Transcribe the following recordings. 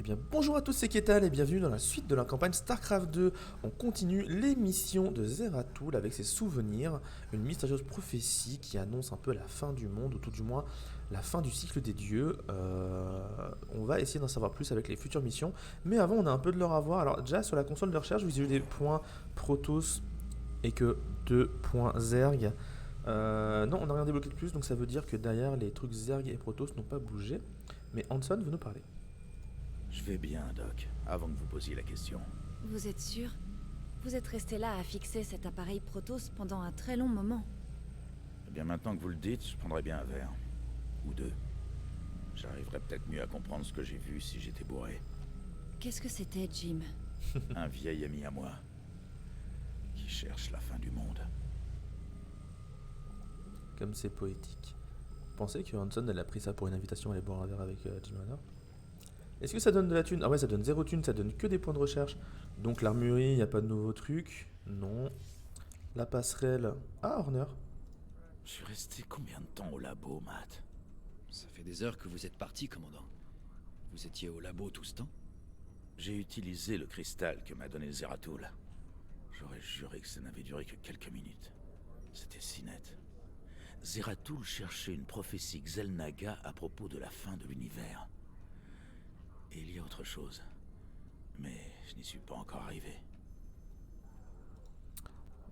bien, bonjour à tous, c'est Ketal et bienvenue dans la suite de la campagne StarCraft 2. On continue les missions de Zeratul avec ses souvenirs, une mystérieuse prophétie qui annonce un peu la fin du monde, ou tout du moins la fin du cycle des dieux. On va essayer d'en savoir plus avec les futures missions, mais avant on a un peu de l'or à voir. Alors déjà sur la console de recherche, vous avez eu des points Protoss et que 2 points Zerg. Non, on n'a rien débloqué de plus, donc ça veut dire que derrière les trucs Zerg et Protoss n'ont pas bougé. Mais Hanson veut nous parler. Je vais bien, Doc, avant que vous posiez la question. Vous êtes sûr? Vous êtes resté là à fixer cet appareil Protoss pendant un très long moment. Eh bien, maintenant que vous le dites, je prendrais bien un verre. Ou deux. J'arriverais peut-être mieux à comprendre ce que j'ai vu si j'étais bourré. Qu'est-ce que c'était, Jim? Un vieil ami à moi, qui cherche la fin du monde. Comme c'est poétique. Pensez que Hanson elle a pris ça pour une invitation à aller boire un verre avec Jim Honor. Est-ce que ça donne de la thune? Ah ouais, ça donne 0 thune, ça donne que des points de recherche. Donc l'armurerie, il n'y a pas de nouveaux trucs. Non. La passerelle. Ah, Horner. Je suis resté combien de temps au labo, Matt? Ça fait des heures que vous êtes parti, commandant. Vous étiez au labo tout ce temps? J'ai utilisé le cristal que m'a donné Zeratul. J'aurais juré que ça n'avait duré que quelques minutes. C'était si net. Zeratul cherchait une prophétie Xel'Naga à propos de la fin de l'univers. Et il y a autre chose. Mais je n'y suis pas encore arrivé.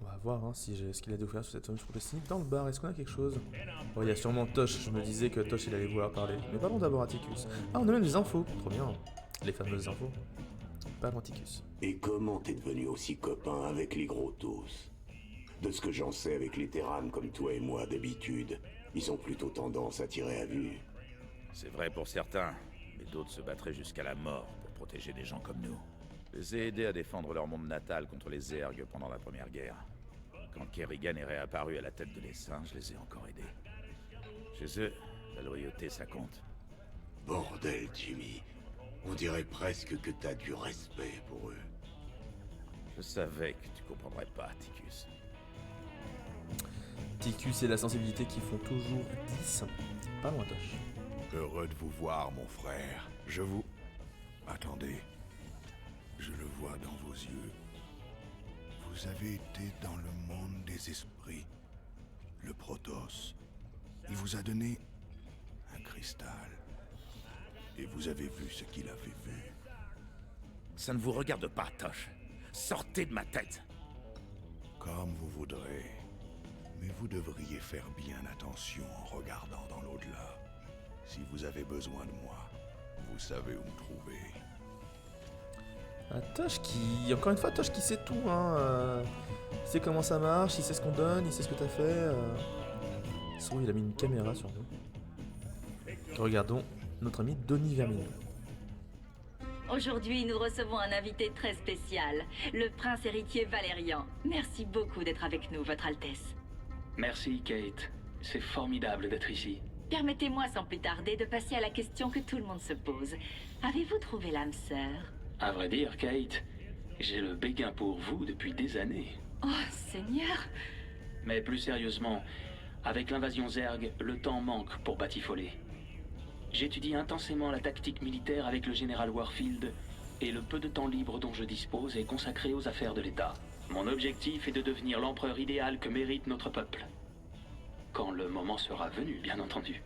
On va voir hein, si j'ai ce qu'il a découvert sur cette fameuse prophétie. Dans le bar, est-ce qu'on a quelque chose? Oh, il y a sûrement Tosh. Je me disais que Tosh il allait vouloir parler. Mais parlons d'abord à Ticus. Ah, on a même des infos. Trop bien. Les fameuses infos. Parlons Ticus. Et comment t'es devenu aussi copain avec les gros tous? De ce que j'en sais avec les Terrans comme toi et moi d'habitude, ils ont plutôt tendance à tirer à vue. C'est vrai pour certains, mais d'autres se battraient jusqu'à la mort pour protéger des gens comme nous. Je les ai aidés à défendre leur monde natal contre les Zergs pendant la Première Guerre. Quand Kerrigan est réapparu à la tête de l'Essaim, je les ai encore aidés. Chez eux, la loyauté, ça compte. Bordel, Jimmy. On dirait presque que t'as du respect pour eux. Je savais que tu comprendrais pas, Ticus. Ticus et la sensibilité qui font toujours 10. Parlons à Tosh. Heureux de vous voir, mon frère. Je vous... Attendez. Je le vois dans vos yeux. Vous avez été dans le monde des esprits. Le Protoss. Il vous a donné un cristal. Et vous avez vu ce qu'il avait vu. Ça ne vous regarde pas, Tosh. Sortez de ma tête. Comme vous voudrez. Mais vous devriez faire bien attention en regardant dans l'au-delà. Si vous avez besoin de moi, vous savez où me trouver. Ah, Tosh qui... Encore une fois, Tosh qui sait tout, hein. Il sait comment ça marche, il sait ce qu'on donne, il sait ce que t'as fait. Souvent, il a mis une caméra sur nous. Regardons notre ami Donny Vermignon. Aujourd'hui, nous recevons un invité très spécial, le prince héritier Valérian. Merci beaucoup d'être avec nous, Votre Altesse. Merci, Kate. C'est formidable d'être ici. Permettez-moi sans plus tarder de passer à la question que tout le monde se pose. Avez-vous trouvé l'âme sœur? À vrai dire, Kate, j'ai le béguin pour vous depuis des années. Oh, Seigneur! Mais plus sérieusement, avec l'invasion Zerg, le temps manque pour batifoler. J'étudie intensément la tactique militaire avec le général Warfield, et le peu de temps libre dont je dispose est consacré aux affaires de l'État. Mon objectif est de devenir l'empereur idéal que mérite notre peuple. Quand le moment sera venu, bien entendu.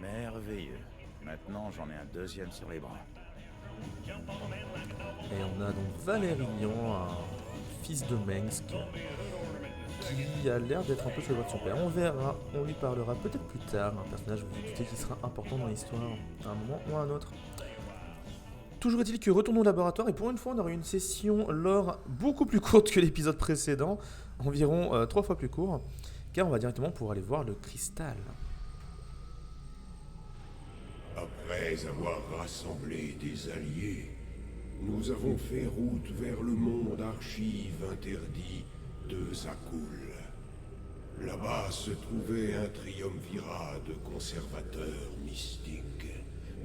Merveilleux. Maintenant, j'en ai un deuxième sur les bras. Et on a donc Valérian, un fils de Mengsk, qui a l'air d'être un peu sur le voie de son père. On verra, on lui parlera peut-être plus tard. Un personnage, vous vous doutez, qui sera important dans l'histoire à un moment ou à un autre. Toujours est-il que retournons au laboratoire et pour une fois on aura une session lore beaucoup plus courte que l'épisode précédent, environ 3 fois plus court, car on va directement pouvoir aller voir le cristal. Après avoir rassemblé des alliés, nous avons fait route vers le monde archive interdit de Zakul. Là-bas se trouvait un triumvirat de conservateurs mystiques,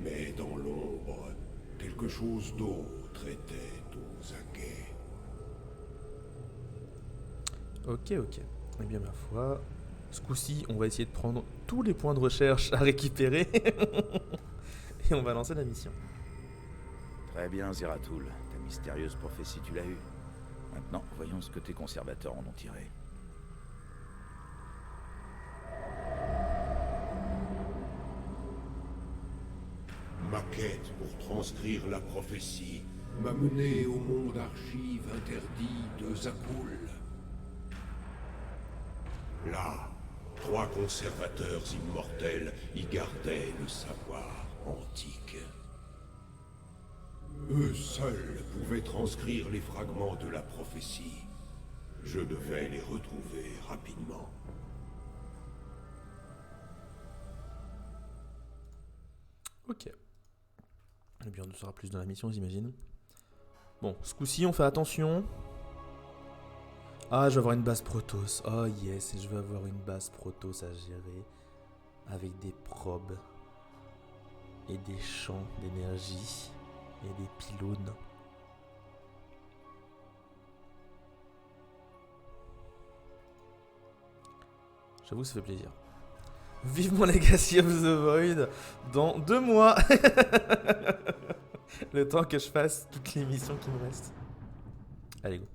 mais dans l'ombre, quelque chose d'autre était aux aguets. Ok. Eh bien ma foi, ce coup-ci on va essayer de prendre tous les points de recherche à récupérer et on va lancer la mission. Très bien, Zeratul. Ta mystérieuse prophétie, tu l'as eue. Maintenant, voyons ce que tes conservateurs en ont tiré. Ma quête pour transcrire la prophétie m'a mené au monde archive interdit de Zakul. Là, 3 conservateurs immortels y gardaient le savoir antique. Eux seuls pouvaient transcrire les fragments de la prophétie. Je devais les retrouver rapidement. Ok. Eh bien, on en saura plus dans la mission, j'imagine. Bon, ce coup-ci, on fait attention. Ah, je vais avoir une base Protoss. Oh yes, je vais avoir une base Protoss à gérer. Avec des probes. Et des champs d'énergie. Et des pylônes. J'avoue, ça fait plaisir. Vivement Legacy of the Void dans 2 mois. Le temps que je fasse toutes les missions qui me restent. Allez, go.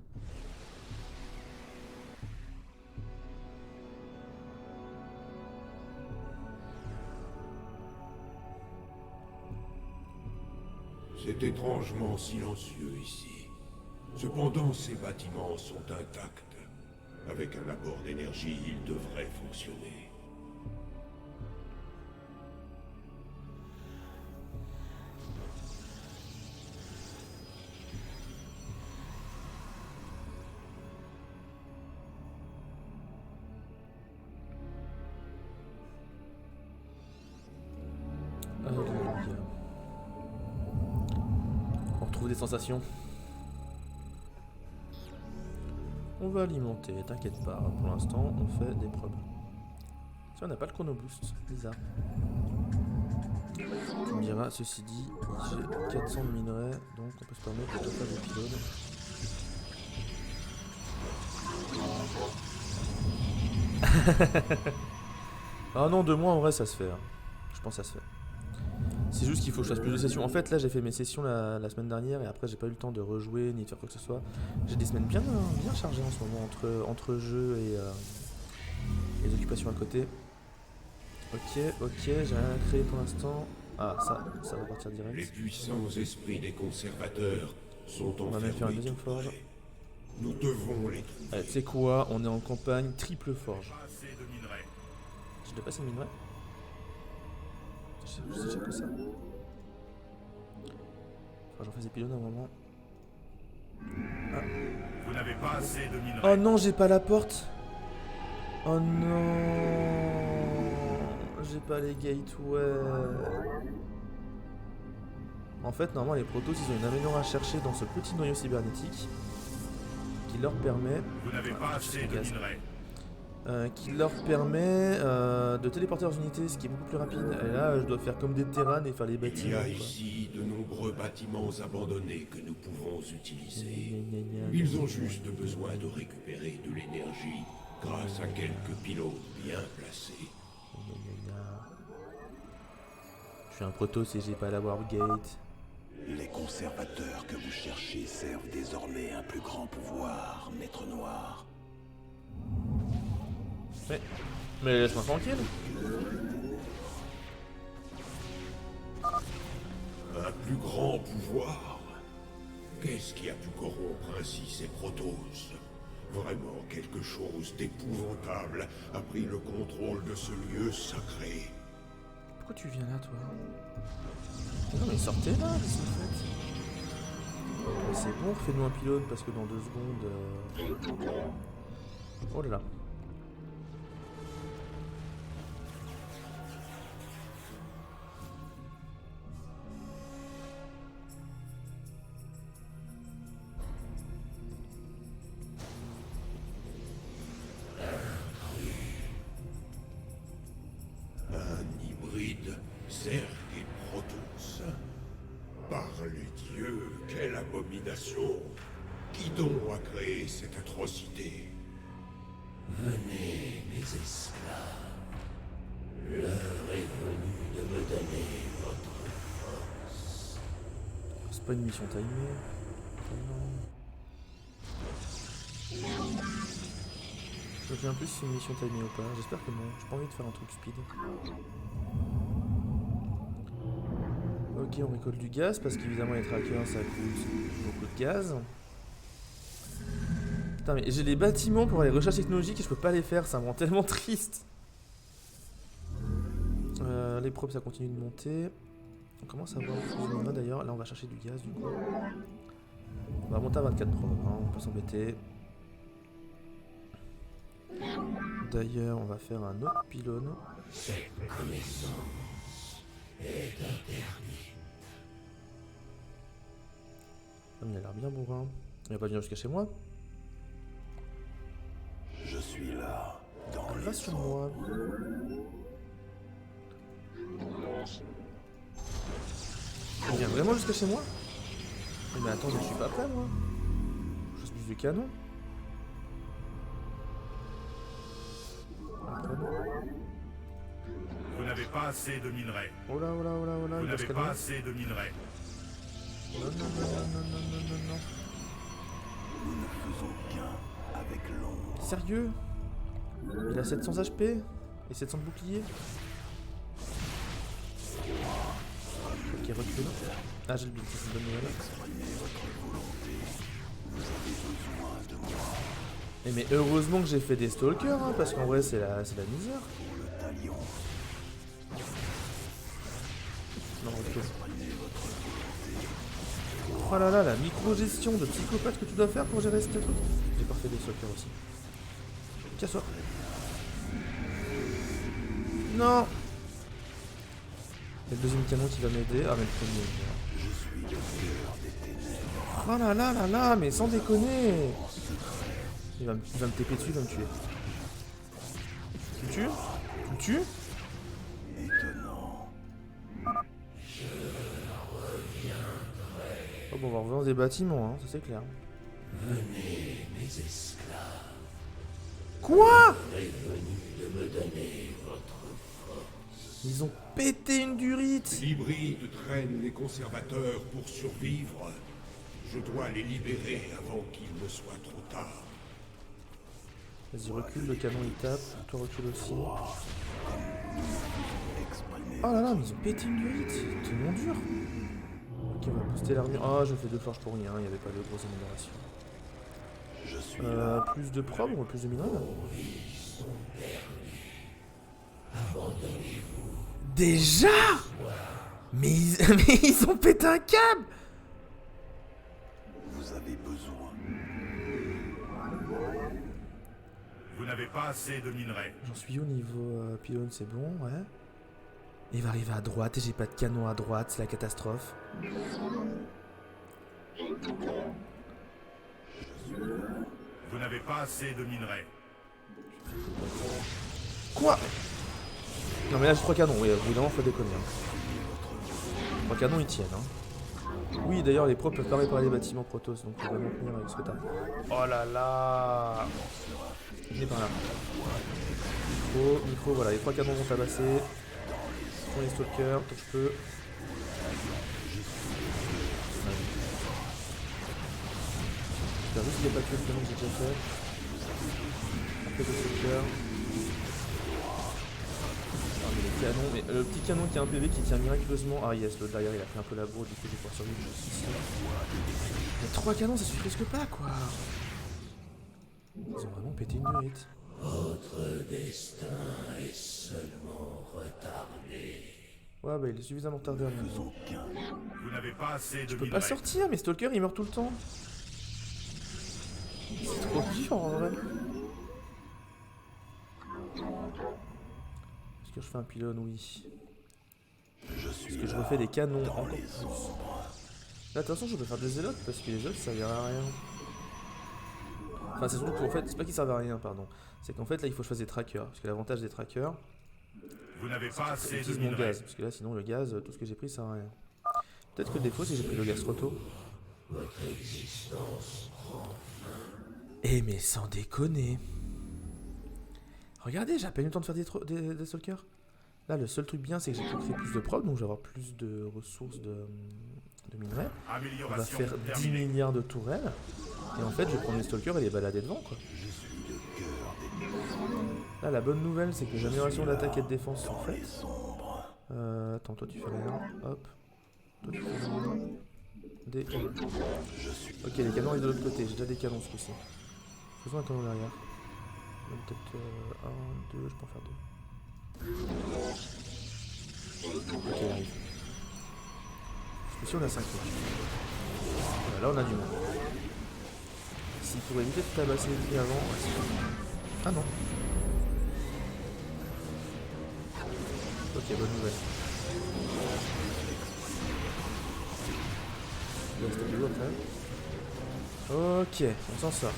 C'est étrangement silencieux ici. Cependant, ces bâtiments sont intacts. Avec un apport d'énergie, ils devraient fonctionner. On retrouve des sensations. On va alimenter, t'inquiète pas. Pour l'instant, on fait des probes. Si on n'a pas le chrono boost, bizarre. Tu me diras, ceci dit, j'ai 400 de minerais, donc on peut se permettre de faire des pylônes. Ah non, 2 mois en vrai ça se fait. Hein. Je pense que ça se fait. C'est juste qu'il faut que je fasse plus de sessions. En fait là j'ai fait mes sessions la semaine dernière et après j'ai pas eu le temps de rejouer ni de faire quoi que ce soit. J'ai des semaines bien chargées en ce moment entre jeux et les occupations à côté. Ok, j'ai rien à créer pour l'instant. Ah ça va partir direct. Les puissants esprits des conservateurs sont On va même faire une deuxième forge. Nous devons les trouver. Allez, tu sais quoi, on est en campagne triple forge. J'ai déjà passé le minerai. Je sais déjà que ça. Enfin, j'en fais des pylônes à un moment. Ah. Vous n'avez pas assez de minerais. Oh non, j'ai pas la porte. Oh non. J'ai pas les gateways. En fait, normalement, les Protoss, ils ont une amélioration à chercher dans ce petit noyau cybernétique qui leur permet... Vous n'avez pas assez de minerais. Qui leur permet de téléporter leurs unités, ce qui est beaucoup plus rapide. Et là, je dois faire comme des terranes et faire les bâtiments. Il y a quoi. ici de nombreux bâtiments abandonnés que nous pouvons utiliser. Ils ont juste besoin de récupérer de l'énergie grâce à quelques pylônes bien placés. Je suis un Protoss et j'ai pas la warp gate. Les conservateurs que vous cherchez servent désormais un plus grand pouvoir, Maître Noir. Mais laisse-moi tranquille. Un plus grand pouvoir? Qu'est-ce qui a pu corrompre ainsi ces Protoss? Vraiment, quelque chose d'épouvantable a pris le contrôle de ce lieu sacré. Pourquoi tu viens là, toi? Non mais sortez là, qu'est-ce que vous faites? C'est bon, refais-nous un pylône parce que dans 2 secondes... Oh là là. Un hybride, Zerg et Protoss. Par les dieux, quelle abomination! Qui donc a créé cette atrocité? Venez, mes esclaves. L'heure est venue de me donner votre force. pas une mission timée. Je me souviens plus si c'est une mission timée ou pas. J'espère que non. J'ai pas envie de faire un truc speed. Ok, on récolte du gaz parce qu'évidemment les trackers ça coûte beaucoup de gaz. Putain, mais j'ai les bâtiments pour les recherches technologiques et je peux pas les faire, ça me rend tellement triste. Les probes ça continue de monter. On commence à voir plus de d'ailleurs. Là on va chercher du gaz du coup. On va monter à 24 probes, hein, on peut s'embêter. D'ailleurs on va faire un autre pylône. Cette connaissance est interdite. Il a l'air bien bourrin. Il va pas venir jusqu'à chez moi. Je suis là, dans Va sur moi. Il vient vraiment jusqu'à chez moi? Mais attends, je suis pas prêt moi. Je fasse plus de canon. Vous n'avez pas assez de minerais. Oh là, oh là, oh là, oh là. Vous Il va se n'avez calmer. pas assez de minerais. Non, non, non, non, non, non, non, non. Nous ne faisons qu'un avec l'ombre. Sérieux? Il a 700 HP et 700 de bouclier. Ok, recule. Ah, j'ai le build, c'est une bonne nouvelle. Et mais heureusement que j'ai fait des stalkers, hein, parce qu'en vrai c'est la misère. Non, ok. Oh là là, la micro-gestion de psychopathe que tu dois faire pour gérer ce truc. J'ai pas fait des stalkers aussi. Casse-toi. Non. Il y a le deuxième canon qui va m'aider. Ah mais le premier. Oh là là là là, mais sans déconner. Il va me taper dessus, il va me tuer. Tu le tues? Tu le tues? Oh bon, on va revenir des bâtiments, hein, ça c'est clair. Venez, mes esclaves. Quoi? Prévenus de me donner votre force. Ils ont pété une durite. L'hybride traîne les conservateurs pour survivre. Je dois les libérer avant qu'il ne soit trop tard. Vas-y, recule, le canon il tape. Toi recule aussi. Oh là là, mais ils ont pété une durite. C'est tellement dur. Ok, on va booster l'armure. Ah, je fais 2 forges pour rien, il n'y avait pas de grosse amélioration. Plus de probe ou plus de minerais là? Déjà? Mais ils ont pété un câble. Vous avez besoin. Vous n'avez pas assez de minerais. J'en suis au niveau pylône, c'est bon, ouais. Il va arriver à droite et j'ai pas de canon à droite, c'est la catastrophe. Vous n'avez pas assez de minerais. Quoi? Non mais là j'ai 3 canons, oui, évidemment faut déconner. Hein. 3 canons ils tiennent. Hein. Oui d'ailleurs les pros peuvent pas réparer les bâtiments Protoss, donc faut vraiment tenir avec ce que t'as. Oh là là. Venez par là. Micro, voilà, les 3 canons vont tabasser. Prends les stalkers, tant que je peux. J'espère juste qu'il n'y a pas que le canon que j'ai déjà fait. Après les stalkers. Ah mais les canons, mais le petit canon qui a un PV qui tient miraculeusement. Ah yes, l'autre derrière il a fait un peu la bourre, du coup je vais pouvoir survivre juste ici. Mais 3 canons ça suffit presque pas quoi. Ils ont vraiment pété une durite. Votre destin est seulement retardé. Ouais bah il est suffisamment retardé à mon temps. Vous n'avez pas assez de Je peux minerais. pas sortir, mes stalkers ils meurent tout le temps. C'est trop dur en vrai. Est-ce que je fais un pylône? Oui. Est-ce que je refais des canons encore plus? Là attention je peux faire des zélotes parce que les zélotes ça servira à rien. Enfin c'est surtout qu'en fait, c'est pas qu'ils servent à rien pardon. C'est qu'en fait là il faut que je fasse des trackers. Parce que l'avantage des trackers, Vous n'avez pas assez de j'utilise mon minerais. gaz. Parce que là sinon le gaz, tout ce que j'ai pris ça sert à rien. Peut-être que le défaut c'est que j'ai pris le gaz trop tôt. Votre existence prend fin. Eh mais sans déconner. Regardez, j'ai à peine eu le temps de faire des stalkers. Là le seul truc bien c'est que j'ai pu créer plus de probes, donc je vais avoir plus de ressources de de minerai. On va Amélioration faire 10 terminée. milliards de tourelles. Et en fait, je vais prendre les stalkers et les balader devant, quoi. Là, la bonne nouvelle, c'est que les améliorations d'attaque et de défense sont faites. Attends, toi tu fais rien. Hop. Toi tu fais rien. Des canons. Ok, les canons arrivent de l'autre côté. J'ai déjà des canons ce coup-ci. Faisons un canon derrière. Peut-être 1, 2, je peux en faire 2. Ok, il arrive. Ici on a 5 tours. Voilà, là on a du monde. S'il pourrait éviter de tabasser les filles avant. Ah non. Ok, bonne nouvelle. Il reste plus lourd après. Ok, on s'en sort.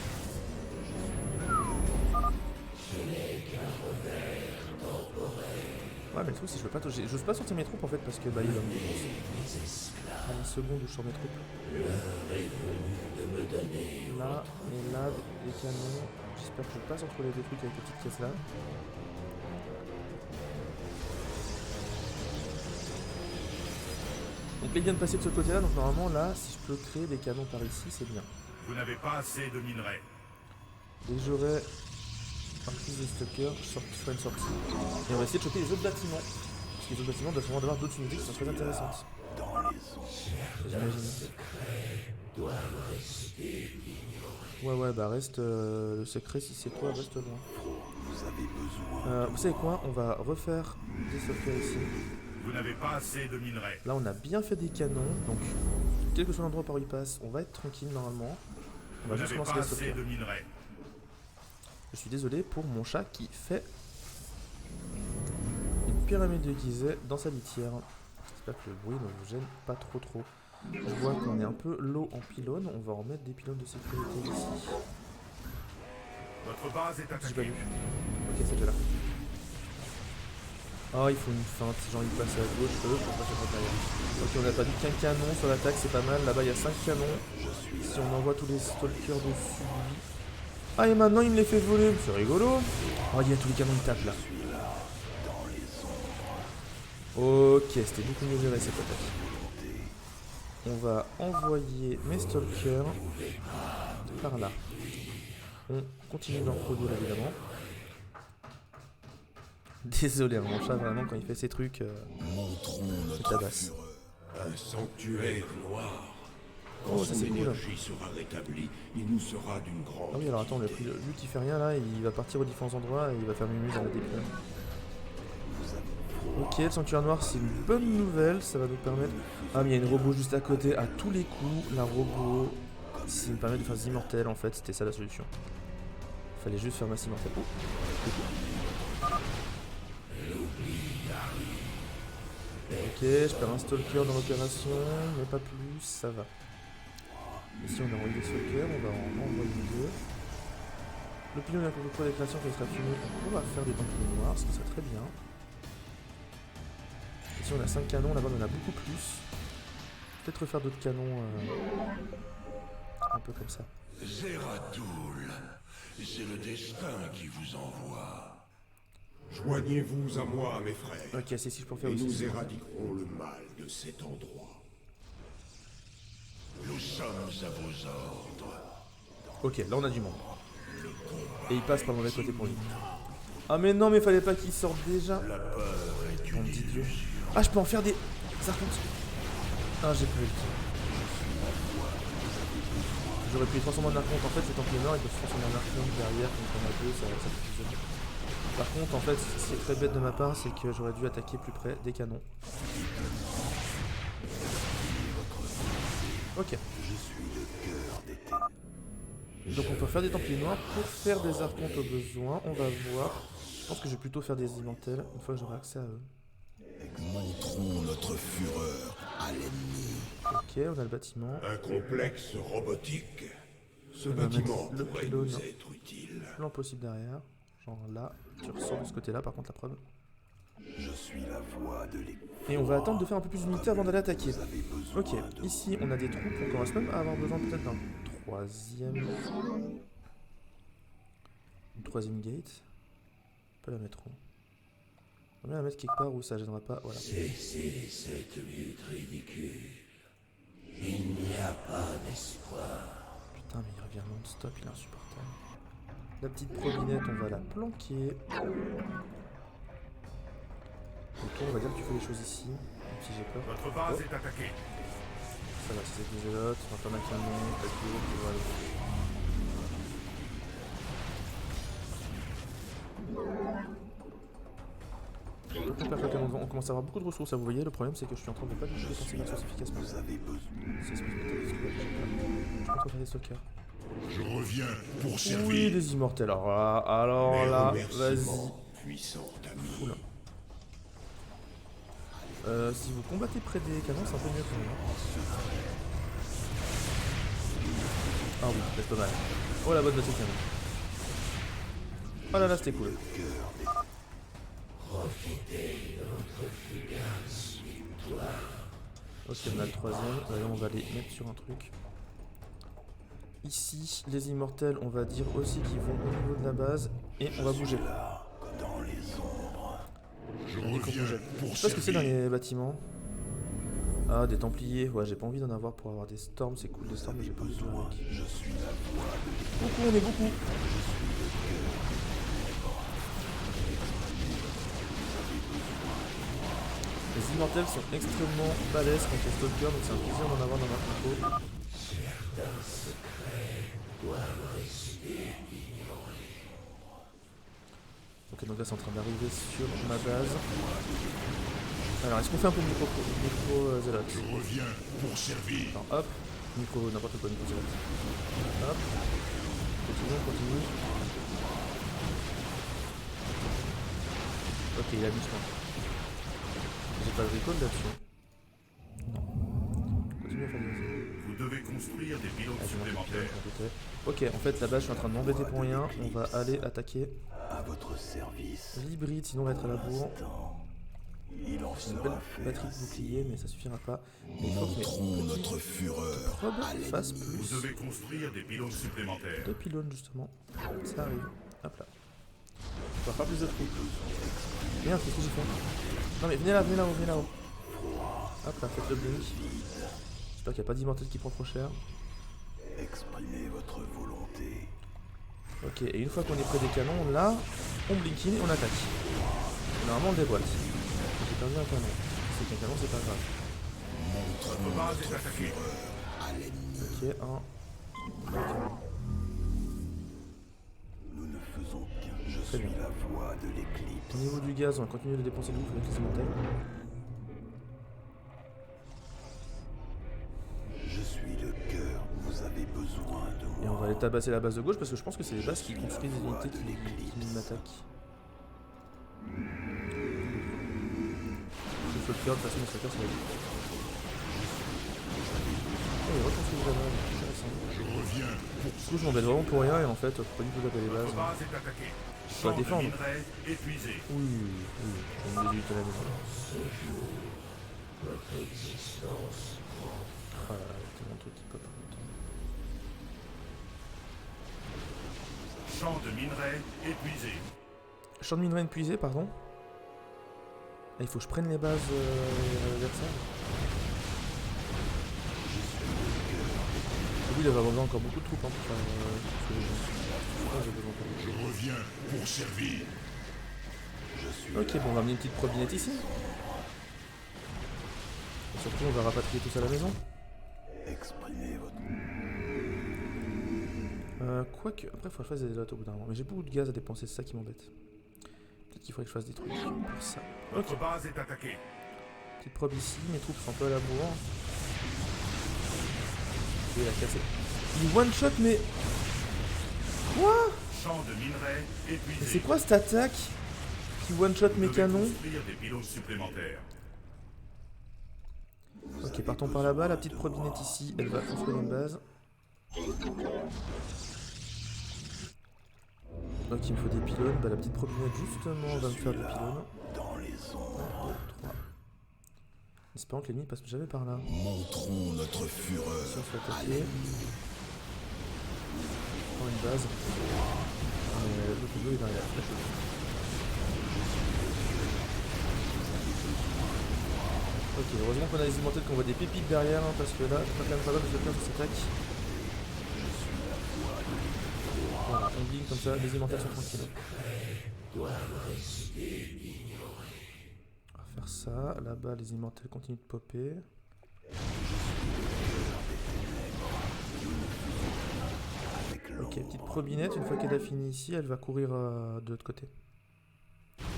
Ouais, mais le truc c'est que je peux pas j'ose pas sortir mes troupes en fait parce que bah il va me défoncer. À une seconde où je sors mes troupes. Là, et là, les canons. J'espère que je passe entre les deux trucs avec les petites pièces là. Donc les vient de passer de ce côté là, donc normalement là, si je peux créer des canons par ici, c'est bien. Vous n'avez pas assez de minerais. Dès que j'aurai un plus de stalkers, je ferai une sortie. Et on va essayer de choper les autres bâtiments. Parce que les autres bâtiments doivent sûrement avoir d'autres unités qui sont très intéressantes. J'imagine. Ouais, bah reste le secret, si c'est toi, reste loin. Vous savez quoi? On va refaire des stalkers ici. Vous n'avez pas assez de minerais. Là on a bien fait des canons, donc quel que soit l'endroit par où il passe, on va être tranquille normalement. On va Vous juste n'avez lancer pas les assez stalkers. de minerais. Je suis désolé pour mon chat qui fait une pyramide de Gizeh dans sa litière. J'espère que le bruit ne vous gêne pas trop. Je vois qu'on est un peu low en pylônes, on va remettre des pylônes de sécurité ici. Votre base est J'ai pas attaquée. vu. Ok, c'est déjà là. Oh, il faut une feinte, genre il passe à gauche, eux, pour passer à l'intérieur. Ok, on a pas dit qu'un canon sur l'attaque, c'est pas mal. Là-bas, il y a 5 canons. Si on envoie tous les stalkers dessus. Ah, et maintenant, il me les fait voler. C'est rigolo. Oh, il y a tous les canons qui tapent là. Ok, c'était beaucoup mieux géré cette attaque. On va envoyer mes stalkers par là. On continue d'en produire évidemment. Désolé, hein, mon chat vraiment quand il fait ces trucs, il tabasse. Un sanctuaire noir. Quand Oh, ça son c'est cool. énergie sera rétablie, il nous sera d'une grande Ah oui, alors attends, utilité. vu qu'il fait rien là, il va partir aux différents endroits et il va faire mumuse dans la déplume. Ok, le sanctuaire noir c'est une bonne nouvelle, ça va nous permettre... Ah mais il y a une robot juste à côté, à tous les coups, la robot... Ça nous permet de faire des immortels en fait, c'était ça la solution. Fallait juste faire masse immortelle. Oh, ok, je perds un stalker dans l'opération, mais pas plus, ça va. Ici on a envoyé des stalkers, on va en envoyer deux. Le pylône à contre des créations qui sera fini, on va faire des templiers noirs, ce qui serait très bien. Ici on a 5 canons, là-bas on en a beaucoup plus. Peut-être refaire d'autres canons un peu comme ça. Zeratul, c'est le destin qui vous envoie. Joignez-vous à moi, mes frères. Ok, c'est si je peux en faire Et aussi. nous éradiquerons le mal de cet endroit. Nous sommes à vos ordres. Ok, là on a du monde. Et il passe par le mauvais côté pour lui. Ah mais non, mais fallait pas qu'il sorte déjà. La peur est Mon une petit dieu. illusion. Ah, je peux en faire des archontes. Ah, j'ai pas eu le temps. J'aurais pu les transformer en archonte. En fait, les templiers noirs, ils peuvent se transformer en archonte derrière, donc on a deux, ça fait plus de... Par contre, en fait, ce qui est très bête de ma part, c'est que j'aurais dû attaquer plus près des canons. Ok. Donc on peut faire des templiers noirs pour faire des archontes au besoin. On va voir. Je pense que je vais plutôt faire des immortels une fois que j'aurai accès à eux. Montrons notre fureur à l'ennemi. Ok, on a le bâtiment. Un complexe robotique. Ce On va bâtiment mettre le pourrait pylône nous être utile. le plus lent possible derrière. Genre là, tu ressors de ce côté-là, par contre la preuve. Je suis la voix de l'écoute. Et on va attendre de faire un peu plus d'unités avant d'aller attaquer. Ok, ici on a des troupes, on commence même à avoir besoin peut-être d'un troisième... Une troisième gate. On peut la mettre où? On va la mettre quelque part où ça gênera pas, voilà. Cessez cette lutte ridicule. non-stop, il est insupportable. La petite probinette, on va la planquer. Autour, on va dire que tu fais les choses ici, même si j'ai peur. Votre base est attaquée. Ça va, si c'est des zélotes, on va faire un canon, taquet, et voilà. On commence à avoir beaucoup de ressources, vous voyez, le problème c'est que je suis en train de pas du tout dépenser mes ressources efficacement. C'est ce que je pense qu'on va faire des stockers. Je reviens pour servir. Oui, des immortels, alors là, vas-y. Oula. Si vous combattez près des canons, c'est un peu mieux quand même. Ah oui, c'est pas mal. Oh la bonne de ces canons. Oh là là, c'était cool. Ok, on a le troisième. Là, on va les mettre sur un truc. Ici, les immortels, on va dire aussi qu'ils vont au niveau de la base. Et on va bouger. Je sais pas ce que c'est dans les bâtiments. Ah, des templiers. Ouais, j'ai pas envie d'en avoir pour avoir des storms. C'est cool, des storms, mais j'ai pas envie de jouer avec. Beaucoup, on est beaucoup. Les immortels sont extrêmement balèzes contre les stalkers, donc c'est un plaisir d'en avoir dans ma compo. Ok, donc là c'est en train d'arriver sur ma base. Alors, est-ce qu'on fait un peu de micro zélote? Je reviens pour servir. Alors, hop, micro, n'importe quoi, micro zélote. Hop, continue. Ok, il a mis soin. J'ai pas de recall là-dessus. Non. Continue à faire des... Vous devez construire des pylônes supplémentaires. Ok, en fait là-bas je suis en train de m'embêter pour rien. On va aller attaquer À votre service. l'hybride, sinon on va être à la bourre. Il en J'ai une belle batterie de bouclier, mais ça suffira pas. Il faut que notre fureur. probe fasse Vous plus. devez construire des pylônes supplémentaires. 2 pylônes justement. Ça arrive. Hop là. On va faire plus de trous. Merde, qu'est-ce que j'ai fait? Non mais venez là-haut. Hop là, faites le blink. J'espère qu'il n'y a pas d'immortel qui prend trop cher. Exprimez votre volonté. Ok, et une fois qu'on est près des canons, là, on blink in et on attaque. Normalement on le déboîte. J'ai perdu un canon. Si c'est qu'un canon, c'est pas grave. Votre base est attaquée. Ok, un. Nous ne faisons qu'un. Je Très suis bien. la voix de l'éclipse. Au niveau du gaz, on va continuer de dépenser de ouf avec les immortels. Je suis le cœur. Vous avez besoin de moi. Et on va aller tabasser la base de gauche parce que je pense que c'est les bases qui construisent des unités qui m'attaquent. Il faut le faire de toute façon, le tracker ça va être. Oh, il reconstruit la base, intéressant. Je reviens. Du coup, je m'embête vraiment pour rien et en fait, faut pas du tout taper les bases. Votre base est attaquée. Faut Champ la de défendre. minerais épuisé. Oui, je vais me débuter à la maison. Ah là là, il y a tellement de trucs qui pop en même temps. Champ de minerais épuisé. Champ de minerais épuisé, pardon. Ah, il faut que je prenne les bases adversaires. Oui, il va avoir besoin encore beaucoup de troupes hein, pour faire ce que j'ai besoin. Je reviens pour servir. Ok, bon, on va amener une petite probinette ici. Et surtout, on va rapatrier tout ça à la maison. Exprimez votre. Quoique, après, il faudrait que je fasse des élotes au bout d'un moment. Mais j'ai beaucoup de gaz à dépenser, c'est ça qui m'embête. Peut-être qu'il faudrait que je fasse des trucs pour ça. Ok, Votre base est attaquée. petite probe ici, mes troupes sont un peu à la bourre. Il a cassé. Il one shot, mais. Quoi? Champ de minerais épuisé. Mais c'est quoi cette attaque qui one shot mes Vous devez canons? construire des pylônes supplémentaires. Ok, partons par là-bas. La petite probinette ici, elle va construire une base. Donc il me faut des pylônes. Bah, la petite probinette justement va me faire des pylônes. Dans les ombres. 1, 2, 3. Espérons que l'ennemi passe jamais par là. Montrons notre fureur. Si on se fait attaquer. On prend une base. Le bleu est derrière la flèche. Ok, heureusement qu'on a les immortels, qu'on voit des pépites derrière, hein, parce que là, c'est pas quand même pas mal de faire de s'attaque. Voilà, on glisse comme ça, les immortels sont tranquilles. On va faire ça, là-bas les immortels continuent de popper. Ok, petite probinette, une fois qu'elle a fini ici, elle va courir de l'autre côté. Parce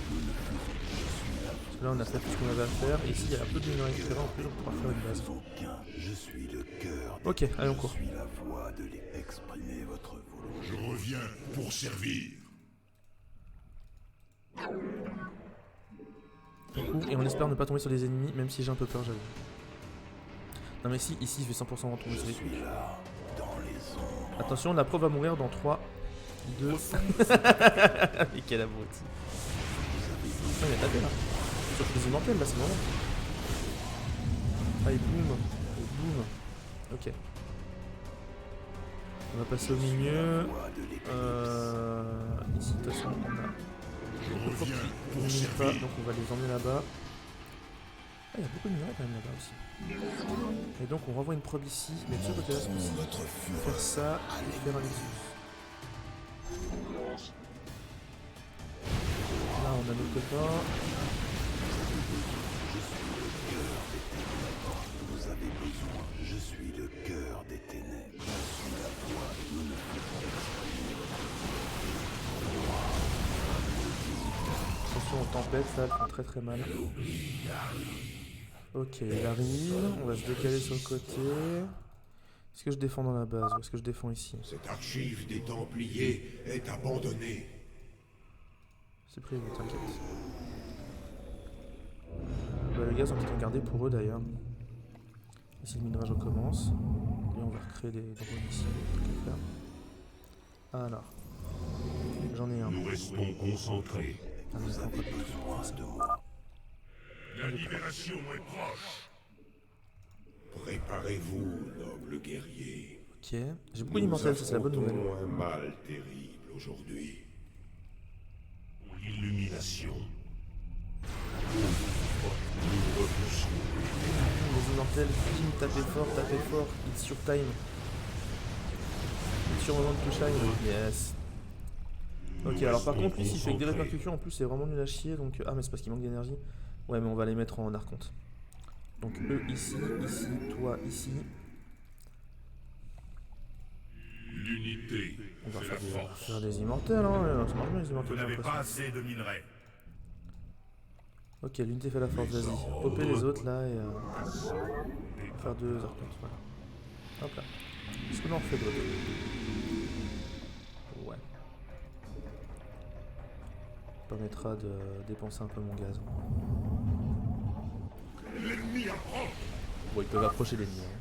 que là on a fait tout ce qu'on avait à faire, et ici il y a un peu de minerais etc. en plus, on pourra faire une base. Ok, allez on court. Je reviens pour servir. On court et on espère ne pas tomber sur les ennemis, même si j'ai un peu peur, j'avoue. Non mais si, ici je vais 100% retomber sur les trucs. Attention, la pro va mourir dans 3, 2... Mais quel abruti. Oh, il a tapé là. Sur les immortels là, c'est bon. Ah et boum. Et boum. Ok. On va passer au milieu. Ici, de toute façon, on a... On n'y pas, donc on va les emmener là-bas. Ah, il y a beaucoup de minerais quand même là-bas aussi. Et donc on renvoie une probe ici, mais de ce côté-là, c'est possible. Faire ça et faire un Nexus. Là, on a notre copain. Vous avez besoin, je suis le cœur des ténèbres. Je suis la voix, nous ne Attention aux tempêtes, là, elles font très très mal. Ok, il arrive, on va se décaler sur le côté. Est-ce que je défends dans la base ou est-ce que je défends ici? Cette archive des Templiers est abandonnée. C'est prévu, t'inquiète. Bah, les gars sont peut-être gardés pour eux d'ailleurs. Ici le minage recommence. Et on va recréer des drones ici. Alors. J'en ai un. Nous restons concentrés. Vous avez besoin de moi. La libération est proche. Préparez-vous, noble guerrier. Ok. J'ai beaucoup d'immortels, ça c'est la bonne nouvelle. Nous affrontons un mal terrible aujourd'hui. L'illumination. Nous repoussons. Les immortels, tapez fort, it's your time. It's your moment to shine. Yes. Ok, alors par contre, lui, s'il fait avec des répercussions, en plus, c'est vraiment nul à chier. Donc... Ah, mais c'est parce qu'il manque d'énergie. Ouais, mais on va les mettre en archonte. Donc eux ici, ici, toi ici. L'unité. On va faire des immortels, hein. Ça marche bien les immortels. Vous n'avez pas assez de minerais. Ok, l'unité fait la force, vas-y. Popper les autres là et on va faire 2 archontes, voilà. Hop là. Est-ce qu'on en fait d'autres? Ouais. Ça permettra de dépenser un peu mon gaz. L'ennemi approche. Bon, ils peuvent approcher l'ennemi. Hein.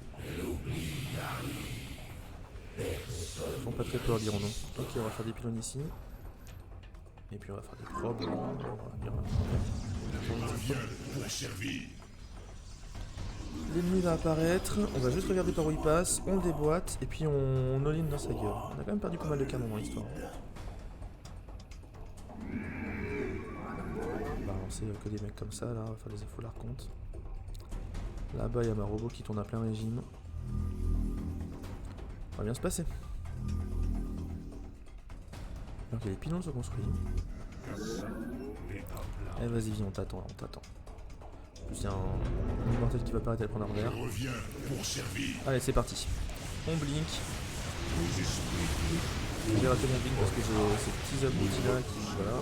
Ils font pas très peur, dirons-nous. Ok, on va faire des pylônes ici. Et puis on va faire des probes. Pour servir. L'ennemi va apparaître. On va juste regarder par où il passe. On le déboîte. Et puis on all-in dans sa gueule. On a quand même perdu pas mal de canons dans l'histoire. On va balancer que des mecs comme ça. Là, on va faire les infos l'archonte. Là-bas, il y a ma robot qui tourne à plein régime. Ça va bien se passer. Donc les pylônes sont construits. Allez, vas-y, viens, on t'attend, on t'attend. En plus, il y a un immortel qui va apparaître à prendre un verre. Reviens pour servir. Allez, c'est parti. On blink. J'ai raté mon blink parce que j'ai ces petits abrutis là qui. Voilà.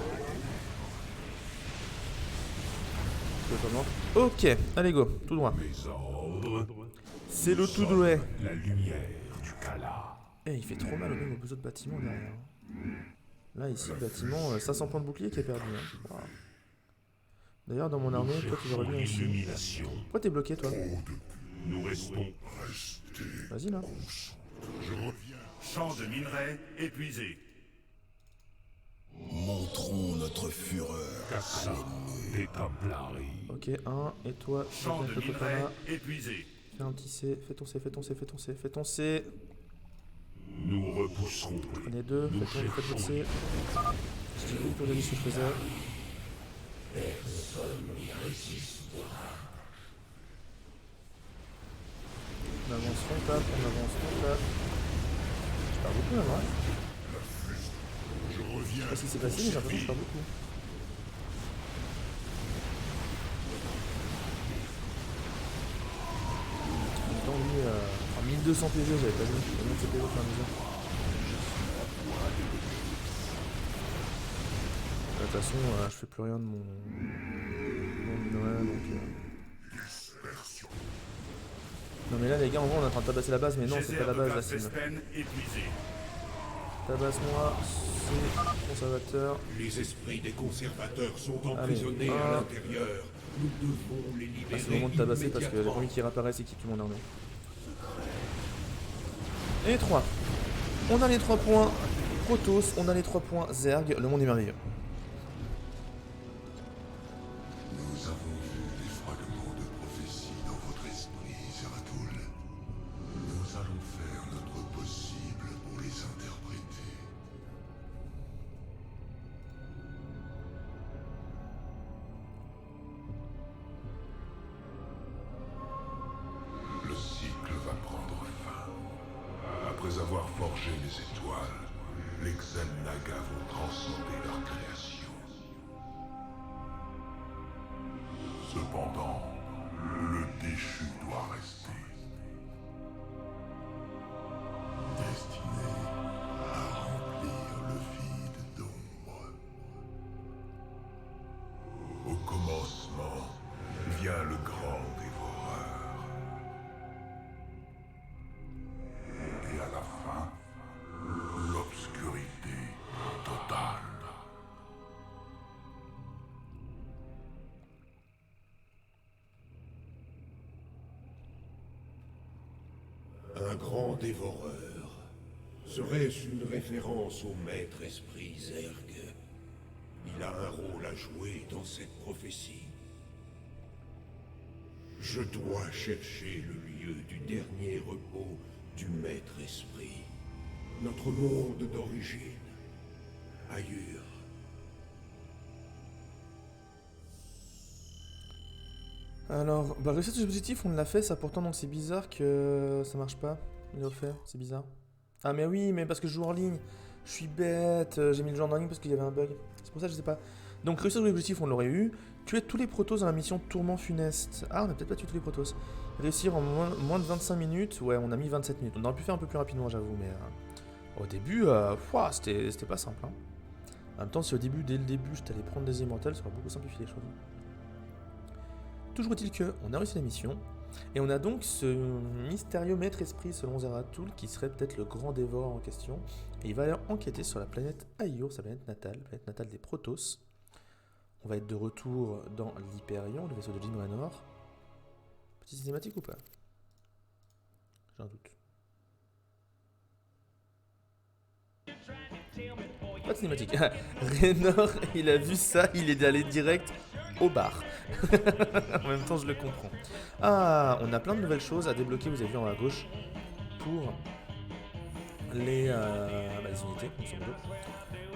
Ok, allez go, tout droit. C'est le tout droit. La lumière du Kala. Eh, il fait trop mal même aux autres bâtiments derrière. Là, ici, le bâtiment, 500 points de bouclier qui est perdu. Hein. Wow. D'ailleurs, dans mon armée, toi, tu vas revenir ici. Pourquoi t'es bloqué, toi? Nous restons restés. Vas-y, là. Je reviens. Champ de minerais épuisé. Montrons notre fureur. Cassa des Templarii. Ok, 1, et toi, Champ de minerais épuisé. fais un petit C, fais ton C, fais ton C, fais ton C, fais ton C. Nous repousserons. Prenez 2, faites votre C. Je dis oui pour donner ce que je faisais. On avance, on tape, on avance, on tape. Je pars beaucoup là, ouais. reviens. Je sais pas si c'est passé, mais j'ai l'impression que je perds beaucoup. En même temps, lui, enfin, 1200 PV, j'avais pas vu combien de PV faire mesure. De toute façon, je fais plus rien de mon minerai, donc... Non mais là les gars, en vrai on est en train de tabasser la base, mais non c'est pas la base là, c'est... Tabasse-moi, c'est conservateur. Les esprits des conservateurs sont emprisonnés à l'intérieur. Nous devons les libérer. Ah, c'est le moment de tabasser parce que j'ai pas envie qu'ils réapparaissent et qu'ils tuent mon armée. Et 3. On a les 3 points Protoss, on a les 3 points Zerg, le monde est merveilleux. Nous avons vu des fragments de prophétie dans votre esprit, Zeratul. Nous allons faire notre possible pour les interpréter. Le cycle va prendre fin. Après avoir forgé les étoiles, les Xel'Naga vont transcender leur création. Cependant, le déchu doit rester. Destiné à remplir le vide d'ombre. Au commencement vient le grand dévoreur. Et à la fin, l'obscurité totale. Un grand dévoreur. Serait-ce une référence au maître esprit Zerg? Il a un rôle à jouer dans cette prophétie. Je dois chercher le lieu du dernier repos du maître esprit. Notre monde d'origine. Ailleurs. Alors, bah réussite du dispositif, on l'a fait, ça pourtant donc c'est bizarre que ça marche pas. Il l'a offert, c'est bizarre. Ah mais oui, mais parce que je joue en ligne. Je suis bête, j'ai mis le genre en ligne parce qu'il y avait un bug. C'est pour ça que je sais pas. Donc réussite du dispositif, on l'aurait eu. Tuer tous les Protoss dans la mission Tourment Funeste. Ah, on a peut-être pas tué tous les Protoss. Réussir en moins de 25 minutes. Ouais, on a mis 27 minutes. On aurait pu faire un peu plus rapidement, j'avoue, mais... au début, c'était pas simple. Hein. En même temps, si au début, dès le début, je t'allais prendre des immortels, ça aurait beaucoup simplifié les choses. Toujours est-il que on a réussi la mission, et on a donc ce mystérieux maître esprit selon Zeratul, qui serait peut-être le grand dévoreur en question, et il va aller enquêter sur la planète Aiur, sa planète natale des Protoss. On va être de retour dans l'Hyperion, le vaisseau de Jyn Raynor. Petite cinématique ou pas? J'ai un doute. Pas de cinématique. Raynor, il a vu ça, il est allé direct au bar. En même temps, je le comprends. Ah, on a plein de nouvelles choses à débloquer, vous avez vu en haut à gauche, pour les unités, grosso modo.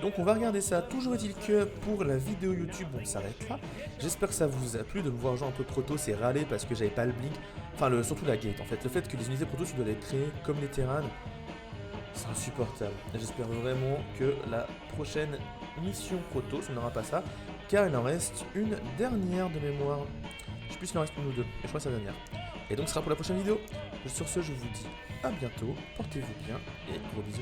Donc on va regarder ça. Toujours est-il que pour la vidéo YouTube, on s'arrête là. J'espère que ça vous a plu de me voir jouer un peu Protoss et râler parce que j'avais pas le blink. Enfin, surtout la gate en fait. Le fait que les unités Protoss, tu dois les créer comme les Terran, c'est insupportable. J'espère vraiment que la prochaine mission Protoss, on n'aura pas ça. Car il en reste une dernière de mémoire. Je sais plus s'il en reste une ou deux, mais je crois que c'est la dernière. Et donc ce sera pour la prochaine vidéo. Sur ce, je vous dis à bientôt, portez-vous bien et gros bisous.